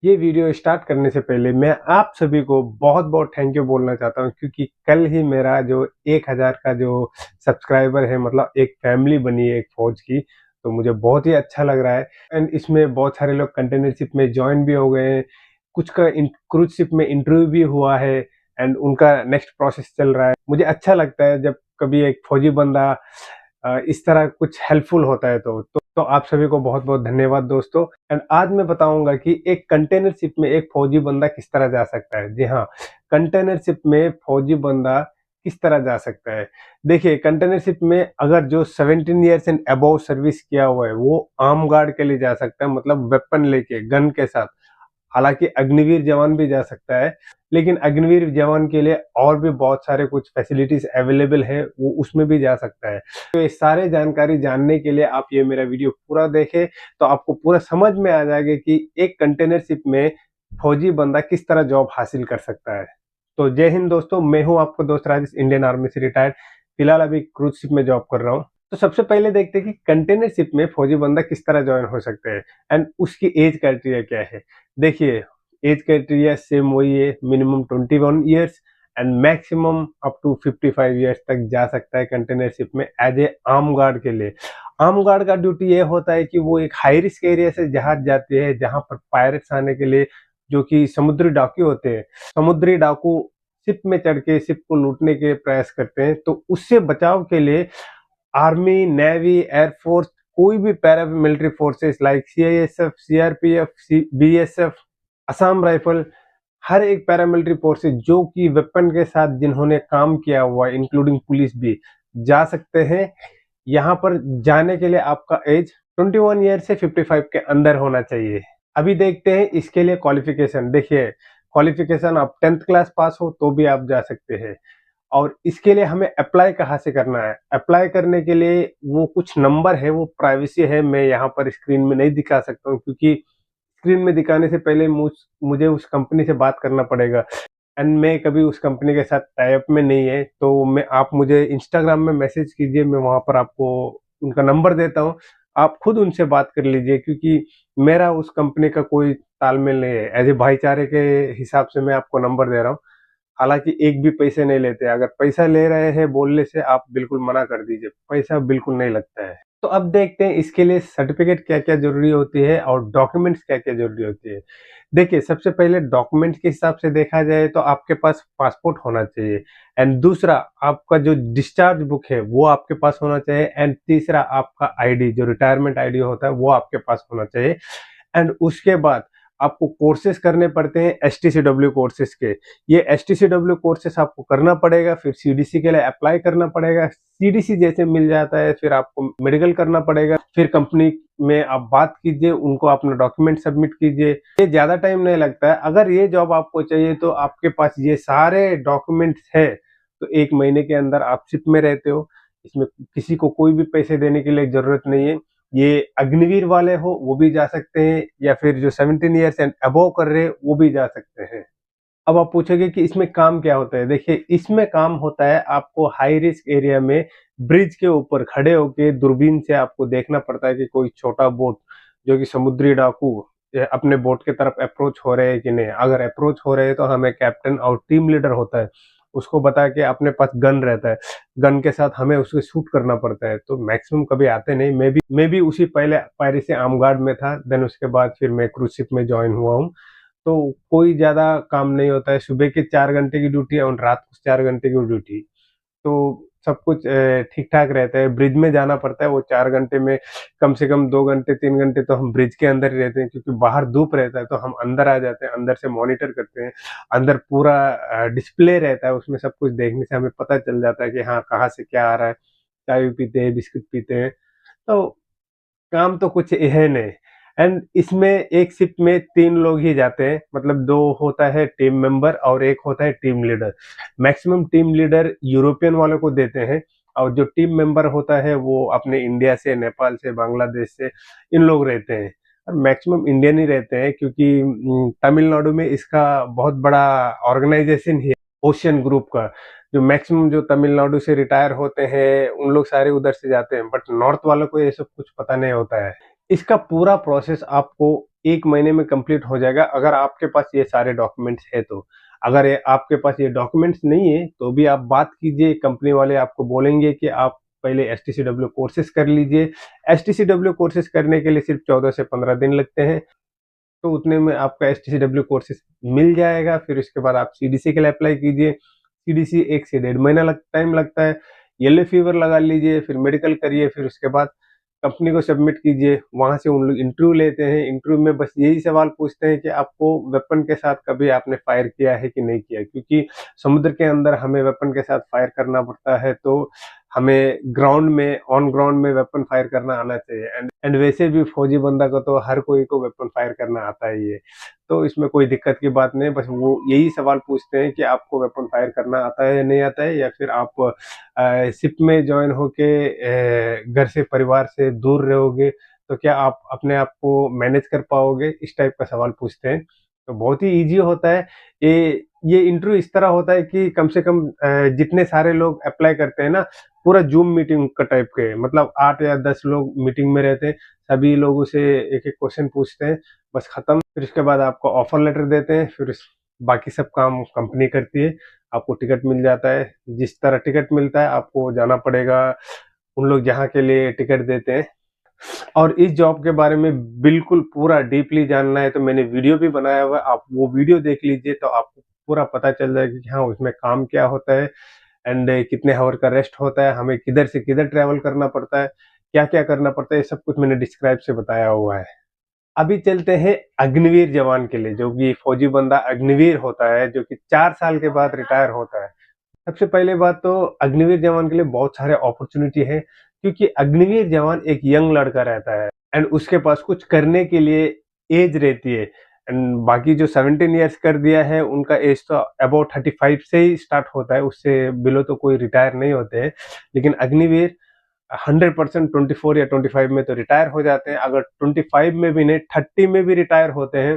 ये video start करने से पहले मैं आप सभी को बहुत-बहुत थैंक यू बोलना चाहता हूँ क्योंकि कल ही मेरा जो 1000 का जो सब्सक्राइबर है मतलब एक फैमिली बनी है एक फ़ौज की, तो मुझे बहुत ही अच्छा लग रहा है। एंड इसमें बहुत सारे लोग कंटेनरशिप में जॉइन भी हो गए हैं, कुछ का इन क्रूज़ शिप में इंटरव्यू भी हुआ है एंड उनका नेक्स्ट प्रोसेस चल रहा है। मुझे अच्छा लगता है जब कभी एक फ़ौजी बंदा इस तरह कुछ हेल्पफुल होता है तो आप सभी को बहुत-बहुत धन्यवाद दोस्तों। एंड आज मैं बताऊँगा कि एक कंटेनर शिप में एक फौजी बंदा किस तरह जा सकता है। जी हाँ, कंटेनर शिप में फौजी बंदा किस तरह जा सकता है। देखिए कंटेनर शिप में अगर जो 17 इयर्स एंड अबव सर्विस किया हुआ है वो आर्म गार्ड के लिए जा सकता है मतलब वेपन लेके गन के साथ। हालाँकि अग्निवीर जवान भी जा सकता है, लेकिन अग्निवीर जवान के लिए और भी बहुत सारे कुछ फैसिलिटीज़ अवेलेबल है, वो उसमें भी जा सकता है। तो ये सारे जानकारी जानने के लिए आप ये मेरा वीडियो पूरा देखें, तो आपको पूरा समझ में आ जाएगा कि एक कंटेनर शिप में फौजी बंदा किस तरह जॉब हासिल कर सकता है। तो जय हिंद दोस्तों, मैं हूँ आपका दोस्त राजेश, इंडियन आर्मी से रिटायर्ड, फिलहाल अभी क्रूज़ शिप में जॉब कर रहा हूँ। तो सबसे पहले देखते हैं कि कंटेनर शिप में फौजी बंदा किस तरह जॉइन हो सकता है एंड उसकी एज क्राइटेरिया क्या है। देखिए एज क्राइटेरिया सेम वही है, minimum 21 years and maximum up to 55 years तक जा सकता है कंटेनर शिप में एज ए आर्म गार्ड के लिए। आर्म गार्ड का ड्यूटी ये होता है कि वो एक हाई रिस्क एरिया से जहाज जाते हैं जहां पर पायरेट्स आने के लिए, जो कि समुद्री डाकू होते हैं, समुद्री डाकू शिप में चढ़ के शिप को लूटने के प्रयास करते हैं, तो उससे बचाव के लिए आर्मी, नेवी, एयरफोर्स, कोई भी paramilitary forces like CISF, CRPF, BSF, Assam rifle, हर एक पैरामिलिट्री फोर्सेस जो कि वेपन के साथ जिन्होंने काम किया हुआ है इंक्लूडिंग पुलिस भी जा सकते हैं। यहाँ पर जाने के लिए आपका एज 21 ईयर से 55 के अंदर होना चाहिए। अभी देखते हैं इसके लिए क्वालिफिकेशन। देखिए क्वालिफिकेशन आप 10th क्लास पास हो तो भी आप जा सकते हैं। और इसके लिए हमें अप्लाई कहाँ से करना है? अप्लाई करने के लिए वो कुछ नंबर है, वो प्राइवेसी है, मैं यहाँ पर स्क्रीन में नहीं दिखा सकता हूँ क्योंकि स्क्रीन में दिखाने से पहले मुझे उस कंपनी से बात करना पड़ेगा एंड मैं कभी उस कंपनी के साथ टाई अप में नहीं है, तो मैं आप मुझे इंस्टाग्राम में मैसेज कीजिए, मैं वहाँ पर आपको उनका नंबर देता हूँ। आप खुद उनसे बात कर लीजिए क्योंकि मेरा उस कंपनी का कोई तालमेल नहीं है। एज़ ए भाईचारे के हिसाब से मैं आपको नंबर दे रहा हूँ। हालाँकि एक भी पैसे नहीं लेते, अगर पैसा ले रहे हैं बोलने से आप बिल्कुल मना कर दीजिए, पैसा बिल्कुल नहीं लगता है। तो अब देखते हैं इसके लिए सर्टिफ़िकेट क्या-क्या ज़रूरी होती है और डॉक्यूमेंट्स क्या-क्या ज़रूरी होती है। देखिए, सबसे पहले डॉक्यूमेंट्स के हिसाब से देखा जाए तो आपके पास पासपोर्ट होना चाहिए एंड दूसरा आपका जो डिस्चार्ज बुक है वो आपके पास होना चाहिए एंड तीसरा आपका आईडी जो रिटायरमेंट आईडी होता है वो आपके पास होना चाहिए। एंड उसके बाद आपको कोर्सेज़ करने पड़ते हैं एसटीसीडब्ल्यू कोर्सेज़ के। ये एसटीसीडब्ल्यू कोर्सेज़ आपको करना पड़ेगा, फिर सीडीसी के लिए अप्लाई करना पड़ेगा। सीडीसी जैसे मिल जाता है फिर आपको मेडिकल करना पड़ेगा, फिर कंपनी में आप बात कीजिए, उनको अपना डॉक्यूमेंट सबमिट कीजिए। ये ज़्यादा टाइम नहीं लगता है। अगर ये जॉब आपको चाहिए तो आपके पास ये सारे डॉक्यूमेंट्स है, तो 1 महीने के अंदर आप शिप में रहते हो। इसमें किसी को कोई भी पैसे देने के लिए ज़रूरत नहीं है। ये अग्निवीर वाले हो वो भी जा सकते हैं या फिर जो 17 इयर्स एंड अबव कर रहे हैं वो भी जा सकते हैं। अब आप पूछोगे कि इसमें काम क्या होता है? देखिए इसमें काम होता है आपको हाई रिस्क एरिया में ब्रिज के ऊपर खड़े होके दूरबीन से आपको देखना पड़ता है कि कोई छोटा बोट जो कि समुद्री डाकू अपने बोट की तरफ अप्रोच हो रहे हैं कि नहीं। अगर अप्रोच हो रहे हैं तो हमें कैप्टन और टीम लीडर होता है, उसको बता के अपने पास गन रहता है, गन के साथ हमें उसको शूट करना पड़ता है। तो मैक्सिमम कभी आते नहीं, मैं भी उसी पहले पायरी से आर्म गार्ड में था, देन उसके बाद फिर मैं क्रूज शिप में ज्वाइन हुआ हूँ। तो कोई ज़्यादा काम नहीं होता है, सुबह के 4 घंटे की ड्यूटी और रात को 4 घंटे की ड्यूटी। तो सब कुछ ठीक-ठाक रहता है। ब्रिज में जाना पड़ता है, वो 4 घंटे में कम से कम 2 घंटे 3 घंटे तो हम ब्रिज के अंदर ही रहते हैं क्योंकि बाहर धूप रहता है, तो हम अंदर आ जाते हैं, अंदर से मॉनिटर करते हैं। अंदर पूरा डिस्प्ले रहता है, उसमें सब कुछ देखने से हमें पता चल जाता है कि हाँ, कहाँ से क्या आ रहा है। चाय पीते हैं, बिस्किट पीते हैं, तो काम तो कुछ है नहीं। एंड इसमें एक शिप में 3 लोग ही जाते हैं, मतलब 2 होता है टीम मेंबर और 1 होता है team leader. Maximum team leader European वालों को देते हैं और जो टीम मेंबर होता है वो अपने इंडिया से, नेपाल से, बांग्लादेश से इन लोग रहते हैं। और मैक्सिमम इंडियन ही रहते हैं क्योंकि तमिलनाडु में इसका बहुत बड़ा ऑर्गेनाइजेशन है ओशियन ग्रुप का। जो मैक्सिमम जो तमिलनाडु से रिटायर होते हैं, उन लोग सारे उधर से जाते हैं, बट नॉर्थ वालों को ये सब कुछ पता नहीं होता है। इसका पूरा प्रोसेस आपको 1 महीने में कंप्लीट हो जाएगा अगर आपके पास ये सारे डॉक्यूमेंट्स है तो। अगर आपके पास ये डॉक्यूमेंट्स नहीं है तो भी आप बात कीजिए, कंपनी वाले आपको बोलेंगे कि आप पहले एसटीसीडब्ल्यू कोर्सेज कर लीजिए। एसटीसीडब्ल्यू कोर्सेज करने के लिए सिर्फ 14 से 15 दिन लगते हैं, तो उतने में आपका एसटीसीडब्ल्यू कोर्सेज मिल जाएगा। फिर उसके बाद आप सीडीसी के लिए अप्लाई कीजिए। सीडीसी 1 से 1.5 महीना टाइम लगता है। येलो फीवर लगा लीजिए, फिर मेडिकल करिए, फिर उसके बाद कंपनी को सबमिट कीजिए। वहां से उन लोग इंटरव्यू लेते हैं। इंटरव्यू में बस यही सवाल पूछते हैं कि आपको वेपन के साथ कभी आपने फायर किया है कि नहीं किया, क्योंकि समुद्र के अंदर हमें वेपन के साथ फायर करना पड़ता है, तो हमें ग्राउंड में ऑन ग्राउंड में वेपन फायर करना आना चाहिए। एंड वैसे भी फौजी बंदा को तो हर कोई को वेपन फायर करना आता ही है, तो इसमें कोई दिक्कत की बात नहीं है। बस वो यही सवाल पूछते हैं कि आपको वेपन फायर करना आता है या नहीं आता है, या फिर आप शिप में ज्वाइन होके घर से परिवार से दूर रहोगे तो क्या आप अपने आप को मैनेज कर पाओगे, इस टाइप का सवाल पूछते हैं। तो बहुत ही ईजी होता है ये इंटरव्यू। इस तरह होता है कि कम से कम जितने सारे लोग अप्लाई करते हैं ना, पूरा जूम मीटिंग का टाइप के, मतलब 8 या 10 लोग मीटिंग में रहते हैं। सभी लोगों से एक एक क्वेश्चन पूछते हैं, बस खत्म। फिर उसके बाद आपको ऑफर लेटर देते हैं। फिर बाकी सब काम कंपनी करती है। आपको टिकट मिल जाता है। जिस तरह टिकट मिलता है आपको जाना पड़ेगा उन लोग जहाँ के लिए टिकट देते हैं। और इस जॉब के बारे में बिल्कुल पूरा डीपली जानना है तो मैंने वीडियो भी बनाया हुआ है, आप वो वीडियो देख लीजिए तो आपको पूरा पता चल जाएगा कि हाँ उसमें काम क्या होता है एंड कितने आवर का रेस्ट होता है, हमें किधर से किधर ट्रैवल करना पड़ता है, क्या क्या करना पड़ता है, ये सब कुछ मैंने डिस्क्राइब से बताया हुआ है। अभी चलते हैं अग्निवीर जवान के लिए, जो कि फौजी बंदा अग्निवीर होता है, जो कि 4 साल के बाद रिटायर होता है। सबसे पहले बात तो अग्निवीर जवान के लिए बहुत सारे अपॉर्चुनिटी है, क्योंकि अग्निवीर जवान एक यंग लड़का रहता है एंड उसके पास कुछ करने के लिए एज रहती है। एंड बाकी जो 17 ईयर्स कर दिया है उनका एज तो अबाउट 35 से ही स्टार्ट होता है, उससे बिलो तो कोई रिटायर नहीं होते हैं। लेकिन अग्निवीर 100% 24 या 25 में तो रिटायर हो जाते हैं। अगर 25 में भी नहीं 30 में भी रिटायर होते हैं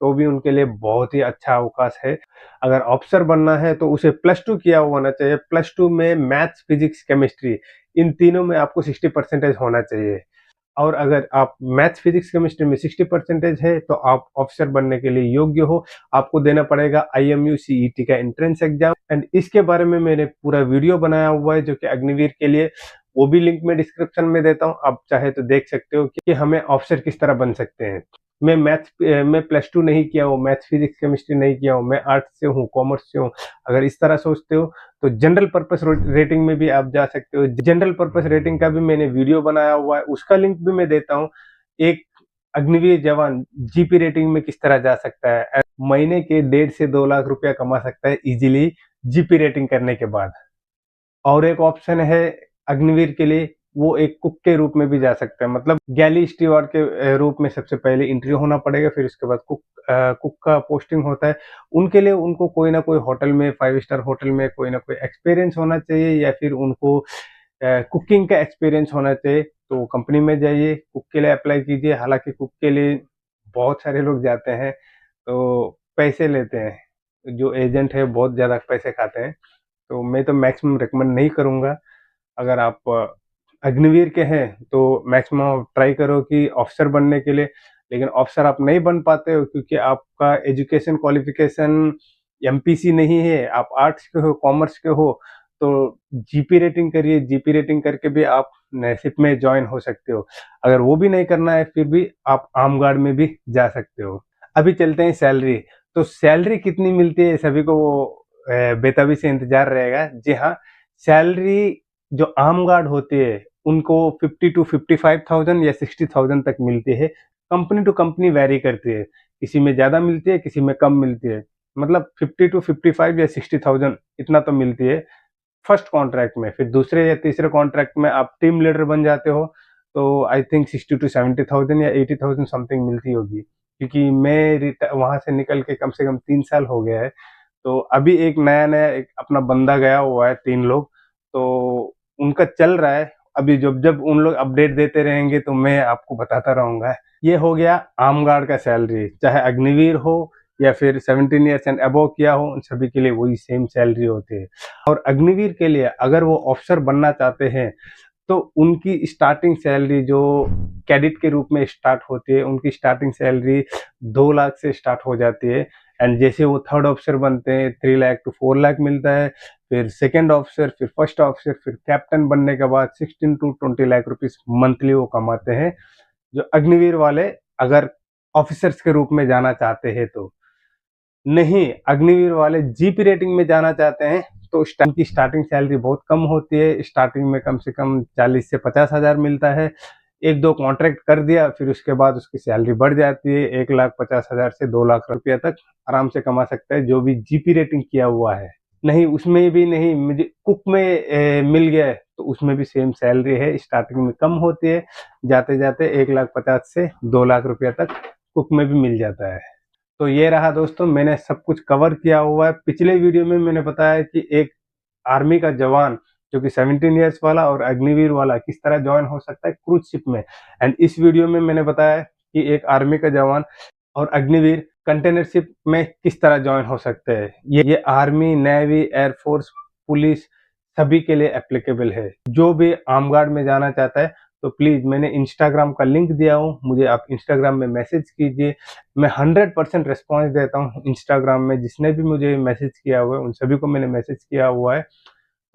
तो भी उनके लिए बहुत ही अच्छा अवकाश है। अगर ऑफिसर बनना है तो उसे +2 किया हुआ होना चाहिए। +2 में मैथ्स, फिजिक्स, केमिस्ट्री इन तीनों में आपको 60% होना चाहिए। और अगर आप मैथ्स, फिजिक्स, केमिस्ट्री में 60% है तो आप ऑफिसर बनने के लिए योग्य हो। आपको देना पड़ेगा IMU CET का एंट्रेंस एग्जाम एंड इसके बारे में मैंने पूरा वीडियो बनाया हुआ है जो कि अग्निवीर के लिए, वो भी लिंक मैं डिस्क्रिप्शन में देता हूँ, आप चाहे तो देख सकते हो कि हमें ऑफिसर किस तरह बन सकते हैं। मैं +2 नहीं किया हूँ, मैथ्स, फिजिक्स, केमिस्ट्री नहीं किया हूँ, मैं आर्ट्स से हूँ, कॉमर्स से हूँ। अगर इस तरह सोचते हो तो जनरल पर्पस रेटिंग में भी आप जा सकते हो। जनरल पर्पस रेटिंग का भी मैंने वीडियो बनाया हुआ है, उसका लिंक भी मैं देता हूँ। एक अग्निवीर जवान जीपी रेटिंग में किस तरह जा सकता है, महीने के 1.5 से 2 लाख रुपया कमा सकता है इजीली जीपी रेटिंग करने के बाद। और एक ऑप्शन है अग्निवीर के लिए, वो एक कुक के रूप में भी जा सकते हैं, मतलब गैली स्टीवर्ड के रूप में सबसे पहले इंटरव्यू होना पड़ेगा, फिर उसके बाद कुक का पोस्टिंग होता है। उनके लिए उनको कोई ना कोई होटल में, 5 स्टार होटल में कोई ना कोई एक्सपीरियंस होना चाहिए, या फिर उनको कुकिंग का एक्सपीरियंस होना चाहिए। तो कंपनी में जाइए, कुक के लिए अप्लाई कीजिए। हालांकि कुक के लिए बहुत सारे लोग जाते हैं तो पैसे लेते हैं, जो एजेंट है बहुत ज़्यादा पैसे खाते हैं, तो मैं तो मैक्सिमम रिकमेंड नहीं करूँगा। अगर आप अग्निवीर के हैं तो मैक्सिमम ट्राई करो कि ऑफिसर बनने के लिए। लेकिन ऑफिसर आप नहीं बन पाते हो क्योंकि आपका एजुकेशन क्वालिफिकेशन एमपीसी नहीं है, आप आर्ट्स के हो, कॉमर्स के हो, तो जीपी रेटिंग करिए। जीपी रेटिंग करके भी आप नैसिप में ज्वाइन हो सकते हो। अगर वो भी नहीं करना है फिर भी आप आर्म गार्ड में भी जा सकते हो। अभी चलते हैं सैलरी। तो सैलरी कितनी मिलती है सभी को वो बेताबी से इंतजार रहेगा। जी हाँ, सैलरी जो आर्म गार्ड होती है उनको 50 to 55,000 या 60,000 तक मिलती है। कंपनी टू कंपनी वैरी करती है, किसी में ज़्यादा मिलती है, किसी में कम मिलती है। मतलब 50 to 55 या 60,000 इतना तो मिलती है फर्स्ट कॉन्ट्रैक्ट में। फिर दूसरे या तीसरे कॉन्ट्रैक्ट में आप टीम लीडर बन जाते हो तो आई थिंक 60 to 70,000 या 80,000 समथिंग मिलती होगी, क्योंकि मैं वहां से निकल के कम से कम 3 साल हो गया है। तो अभी एक नया नया एक अपना बंदा गया हुआ है, 3 लोग, तो उनका चल रहा है। अभी जब जब उन लोग अपडेट देते रहेंगे तो मैं आपको बताता रहूंगा। ये हो गया आर्म गार्ड का सैलरी, चाहे अग्निवीर हो या फिर 17 ईयर्स एंड अबव किया हो, उन सभी के लिए वही सेम सैलरी होती है। और अग्निवीर के लिए अगर वो ऑफिसर बनना चाहते हैं तो उनकी स्टार्टिंग सैलरी जो कैडेट के रूप में स्टार्ट होती है, उनकी स्टार्टिंग सैलरी 2 लाख से स्टार्ट हो जाती है। एंड जैसे वो थर्ड ऑफिसर बनते हैं 3 लाख टू 4 लाख मिलता है, फिर सेकंड ऑफिसर, फिर फर्स्ट ऑफिसर, फिर कैप्टन बनने के बाद 16 टू 20 लाख रुपीस मंथली वो कमाते हैं। जो अग्निवीर वाले अगर ऑफिसर्स के रूप में जाना चाहते हैं तो नहीं, अग्निवीर वाले जीपी रेटिंग में जाना चाहते हैं तो उनकी स्टार्टिंग सैलरी बहुत कम होती है। स्टार्टिंग में कम से कम 40 से 50 हजार मिलता है। 1-2 कॉन्ट्रैक्ट कर दिया, फिर उसके बाद उसकी सैलरी बढ़ जाती है। 1,50,000 से 2 लाख रुपया तक आराम से कमा सकता है जो भी जीपी रेटिंग किया हुआ है। नहीं, उसमें भी नहीं, मुझे कुक में मिल गया है तो उसमें भी सेम सैलरी है। स्टार्टिंग में कम होती है, जाते जाते 1,50,000 से 2 लाख रुपया तक कुक में भी मिल जाता है। तो ये रहा दोस्तों, मैंने सब कुछ कवर किया हुआ है। पिछले वीडियो में मैंने बताया कि एक आर्मी का जवान जो कि 17 इयर्स वाला और अग्निवीर वाला किस तरह ज्वाइन हो सकता है क्रूज शिप में। एंड इस वीडियो में मैंने बताया कि एक आर्मी का जवान और अग्निवीर कंटेनर शिप में किस तरह ज्वाइन हो सकते हैं। ये आर्मी, नेवी, एयरफोर्स, पुलिस सभी के लिए एप्लीकेबल है। जो भी आर्म गार्ड में जाना चाहता है तो प्लीज, मैंने इंस्टाग्राम का लिंक दिया हूँ, मुझे आप इंस्टाग्राम में मैसेज कीजिए। मैं 100% रिस्पॉन्स देता हूँ इंस्टाग्राम में। जिसने भी मुझे मैसेज किया हुआ है उन सभी को मैंने मैसेज किया हुआ है,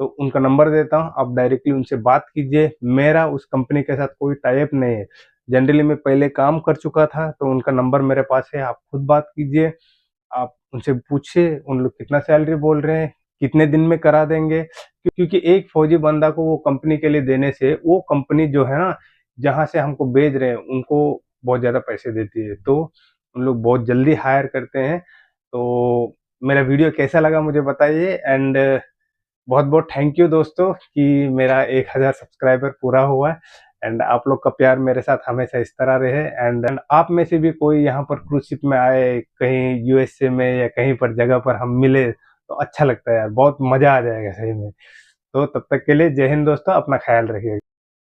तो उनका नंबर देता हूँ, आप डायरेक्टली उनसे बात कीजिए। मेरा उस कंपनी के साथ कोई टाई अप नहीं है। जनरली मैं पहले काम कर चुका था तो उनका नंबर मेरे पास है, आप खुद बात कीजिए। आप उनसे पूछिए उन लोग कितना सैलरी बोल रहे हैं, कितने दिन में करा देंगे। क्योंकि एक फौजी बंदा को वो कंपनी के लिए देने से वो कंपनी जो है ना, जहाँ से हमको भेज रहे हैं उनको बहुत ज़्यादा पैसे देती है, तो उन लोग बहुत जल्दी हायर करते हैं। तो मेरा वीडियो कैसा लगा मुझे बताइए। एंड बहुत बहुत थैंक यू दोस्तों कि मेरा 1,000 सब्सक्राइबर पूरा हुआ है। एंड आप लोग का प्यार मेरे साथ हमेशा इस तरह रहे। एंड आप में से भी कोई यहाँ पर क्रूज शिप में आए, कहीं यूएसए में या कहीं पर जगह पर हम मिले तो अच्छा लगता है यार, बहुत मजा आ जाएगा सही में। तो तब तक के लिए जय हिंद दोस्तों, अपना ख्याल रखिएगा।